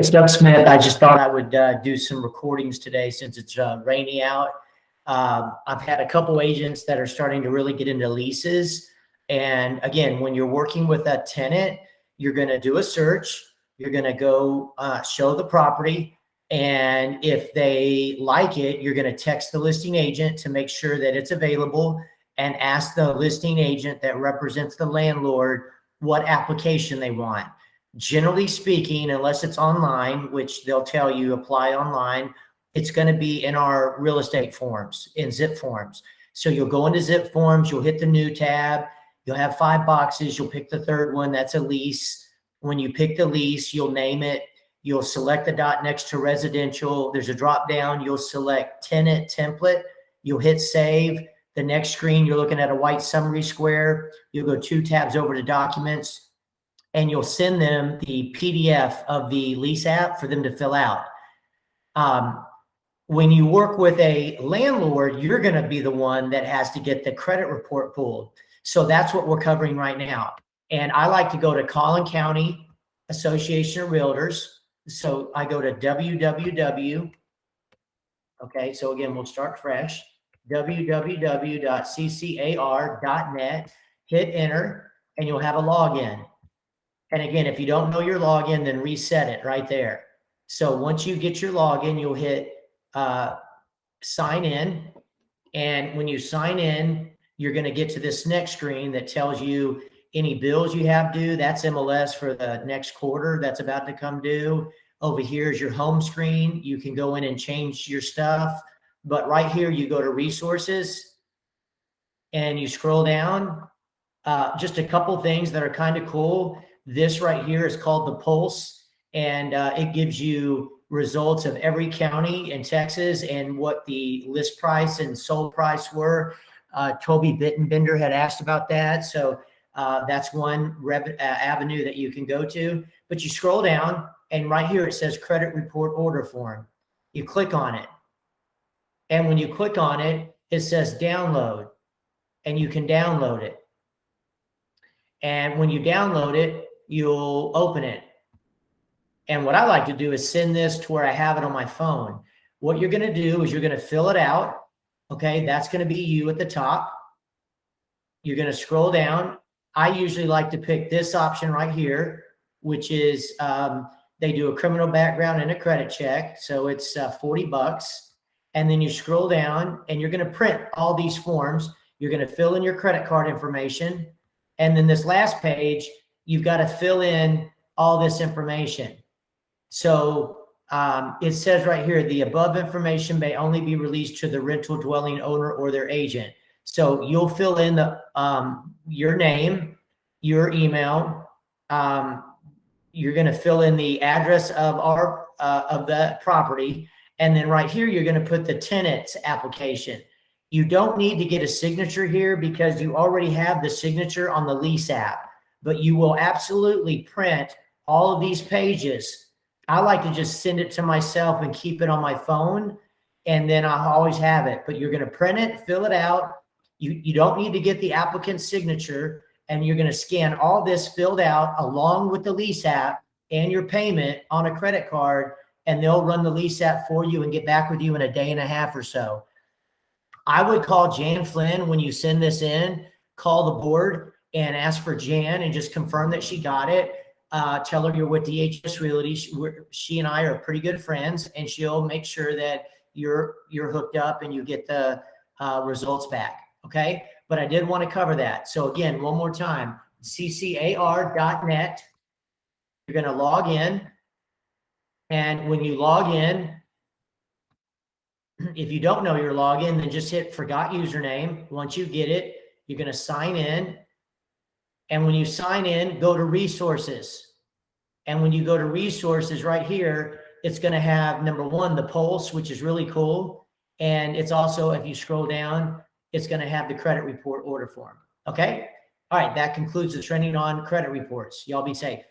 good stuff, Smith. I just thought I would do some recordings today since it's rainy out. I've had a couple agents that are starting to really get into leases. And again, when you're working with a tenant, you're going to do a search. You're going to go show the property. And if they like it, you're going to text the listing agent to make sure that it's available and ask the listing agent that represents the landlord what application they want. Generally speaking, unless it's online, which they'll tell you apply online, it's going to be in our real estate forms, in zip forms. So you'll go into zip forms, you'll hit the new tab, you'll have 5 boxes, you'll pick the third one, that's a lease. When you pick the lease, you'll name it, you'll select the dot next to residential, there's a drop down, you'll select tenant template, you'll hit save. The next screen, you're looking at a white summary square, you'll go 2 tabs over to documents, and you'll send them the PDF of the lease app for them to fill out. When you work with a landlord, you're going to be the one that has to get the credit report pulled. So that's what we're covering right now. And I like to go to Collin County Association of Realtors. So I go to www. Okay, so again, we'll start fresh. www.ccar.net. Hit enter, and you'll have a login. And again, if you don't know your login, then reset it right there. So once you get your login, you'll hit sign in. And when you sign in, you're going to get to this next screen that tells you any bills you have due. That's MLS for the next quarter that's about to come due. Over here is your home screen. You can go in and change your stuff. But right here, you go to resources and you scroll down. Just a couple things that are kind of cool. This right here is called the Pulse, and it gives you results of every county in Texas and what the list price and sold price were. Toby Bittenbender had asked about that. So that's one avenue that you can go to. But you scroll down, and right here it says credit report order form. You click on it. And when you click on it, it says download, and you can download it. And when you download it, you'll open it. And what I like to do is send this to where I have it on my phone. What you're going to do is you're going to fill it out. Okay, that's going to be you at the top. You're going to scroll down. I usually like to pick this option right here, which is they do a criminal background and a credit check. So it's $40. And then you scroll down and you're going to print all these forms. You're going to fill in your credit card information. And then this last page, you've got to fill in all this information. So it says right here, the above information may only be released to the rental dwelling owner or their agent. So you'll fill in the your name, your email. You're going to fill in the address of of the property. And then right here, you're going to put the tenant's application. You don't need to get a signature here because you already have the signature on the lease app, but you will absolutely print all of these pages. I like to just send it to myself and keep it on my phone, and then I'll always have it. But you're going to print it, fill it out. You don't need to get the applicant's signature, and you're going to scan all this filled out along with the lease app and your payment on a credit card, and they'll run the lease app for you and get back with you in a day and a half or so. I would call Jan Flynn when you send this in, call the board and ask for Jan and just confirm that she got it. Tell her you're with DHS Realty. She and I are pretty good friends, and she'll make sure that you're hooked up and you get the results back. Okay. But I did want to cover that. So again, one more time, ccar.net. You're going to log in. And when you log in, if you don't know your login, then just hit forgot username. Once you get it, you're going to sign in. And when you sign in, go to resources. And when you go to resources right here, it's going to have number one, the Pulse, which is really cool. And it's also, if you scroll down, it's going to have the credit report order form. Okay. All right. That concludes the training on credit reports. Y'all be safe.